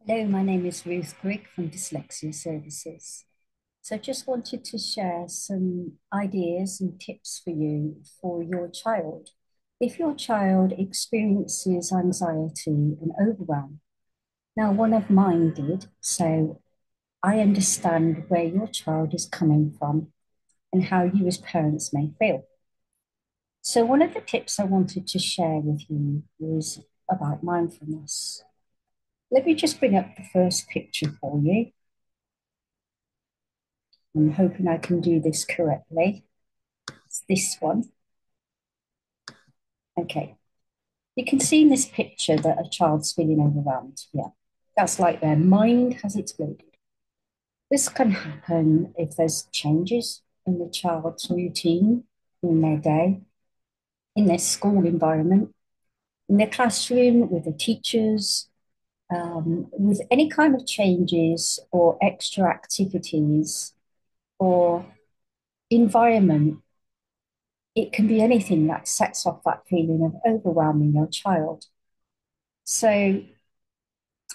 Hello, my name is Ruth Grigg from Dyslexia Services. So just wanted to share some ideas and tips for you for your child. If your child experiences anxiety and overwhelm, now one of mine did, so I understand where your child is coming from and how you as parents may feel. So one of the tips I wanted to share with you was about mindfulness. Let me just bring up the first picture for you. I'm hoping I can do this correctly. It's this one. Okay. You can see in this picture that a child's feeling overwhelmed. Yeah. That's like their mind has exploded. This can happen if there's changes in the child's routine, in their day, in their school environment, in their classroom, with the teachers, with any kind of changes or extra activities or environment. It can be anything that sets off that feeling of overwhelming your child. So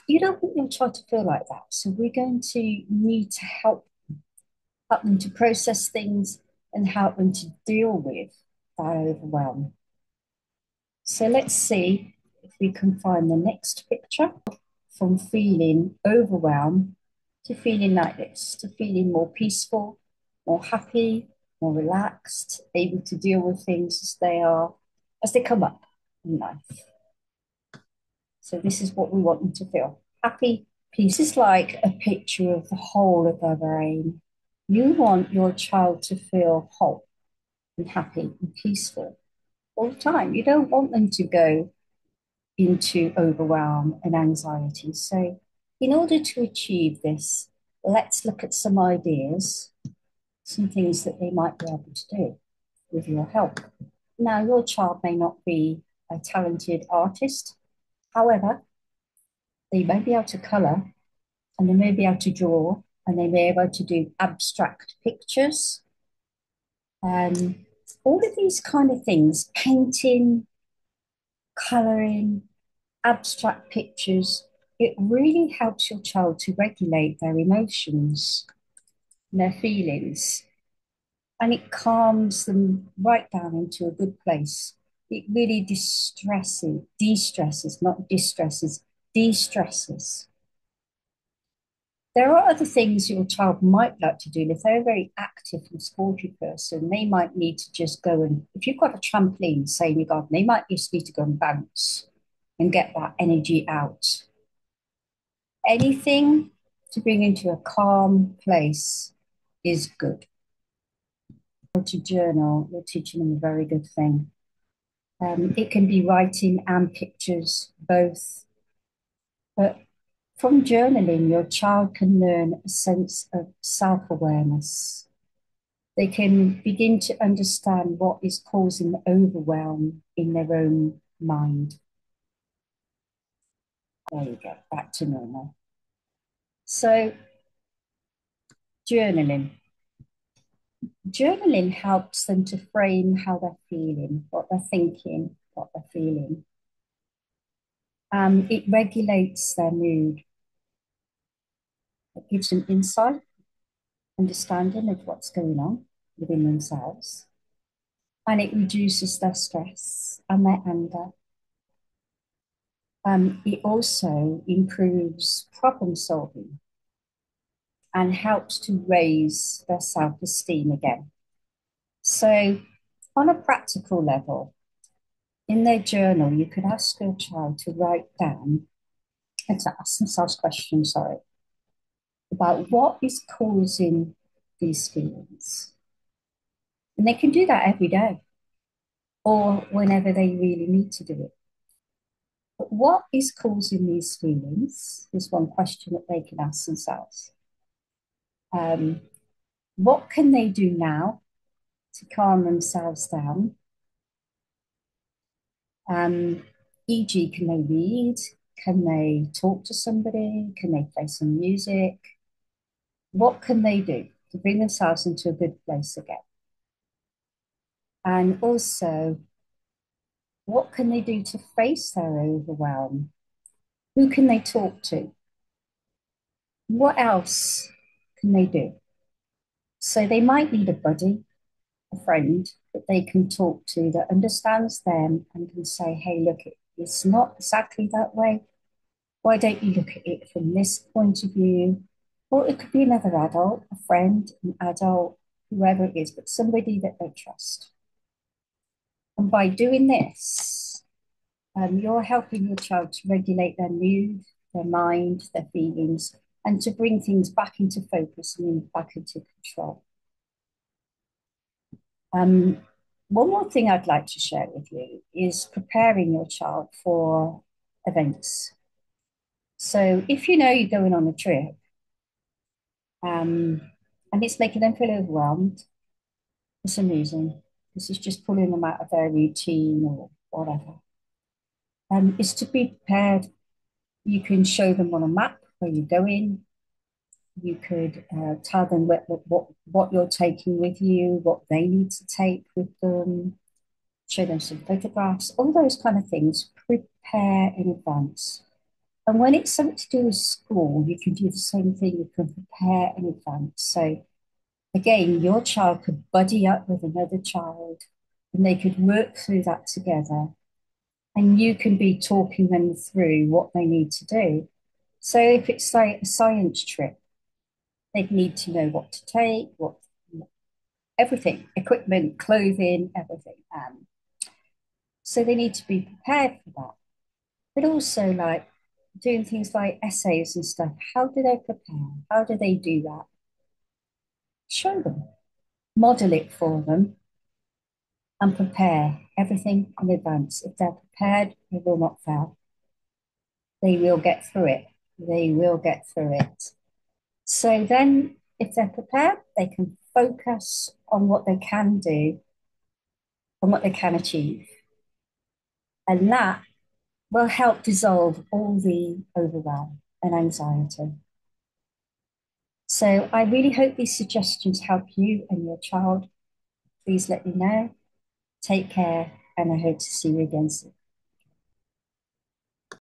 you don't want your child to feel like that. So we're going to need to help them to process things and help them to deal with that overwhelm. So let's see if we can find the next picture from feeling overwhelmed to feeling like this, to feeling more peaceful, more happy, more relaxed, able to deal with things as they come up in life. So this is what we want them to feel. Happy, peace. This is like a picture of the whole of their brain. You want your child to feel whole and happy and peaceful all the time. You don't want them to go into overwhelm and anxiety. So in order to achieve this, let's look at some ideas, some things that they might be able to do with your help. Now, your child may not be a talented artist. However, they may be able to colour and they may be able to draw and they may be able to do abstract pictures. All of these kind of things, painting, colouring, abstract pictures, it really helps your child to regulate their emotions and their feelings. And it calms them right down into a good place. It really de-stresses, not distresses, de-stresses. There are other things your child might like to do. If they're a very active and sporty person, they might need to just go and, if you've got a trampoline, say in your garden, they might just need to go and bounce and get that energy out. Anything to bring into a calm place is good. To journal, you're teaching them a very good thing. It can be writing and pictures, both. But from journaling, your child can learn a sense of self awareness. They can begin to understand what is causing the overwhelm in their own mind. There you go, back to normal. So, journaling. Journaling helps them to frame how they're feeling, what they're thinking, what they're feeling. It regulates their mood. It gives them insight, understanding of what's going on within themselves, and it reduces their stress and their anger. It also improves problem solving and helps to raise their self esteem again. So, on a practical level, in their journal, you could ask your child to write down and to ask themselves questions, sorry, about what is causing these feelings. And they can do that every day or whenever they really need to do it. But what is causing these feelings is one question that they can ask themselves. Um, what can they do now to calm themselves down? E.g., can they read? Can they talk to somebody? Can they play some music? What can they do to bring themselves into a good place again? And also, what can they do to face their overwhelm? Who can they talk to? What else can they do? So they might need a buddy, a friend that they can talk to that understands them and can say, hey, look, it's not exactly that way. Why don't you look at it from this point of view? Or it could be another adult, a friend, an adult, whoever it is, but somebody that they trust. And by doing this, you're helping your child to regulate their mood, their mind, their feelings, and to bring things back into focus and back into control. Um, One more thing I'd like to share with you is preparing your child for events. So if you know you're going on a trip, um, and it's making them feel overwhelmed for some reason, this is just pulling them out of their routine or whatever, is to be prepared. You can show them on a map where you're going. You could tell them what you're taking with you, what they need to take with them, show them some photographs, all those kind of things. Prepare in advance. And when it's something to do with school, you can do the same thing. You can prepare in advance. So again, your child could buddy up with another child and they could work through that together. And you can be talking them through what they need to do. So if it's like a science trip, they'd need to know what to take, what everything, equipment, clothing, everything. So they need to be prepared for that. But also like doing things like essays and stuff. How do they prepare? How do they do that? Show them, model it for them, and prepare everything in advance. If they're prepared, they will not fail. They will get through it. They will get through it. So then, if they're prepared, they can focus on what they can do and what they can achieve. And that will help dissolve all the overwhelm and anxiety. So I really hope these suggestions help you and your child. Please let me know. Take care, and I hope to see you again soon.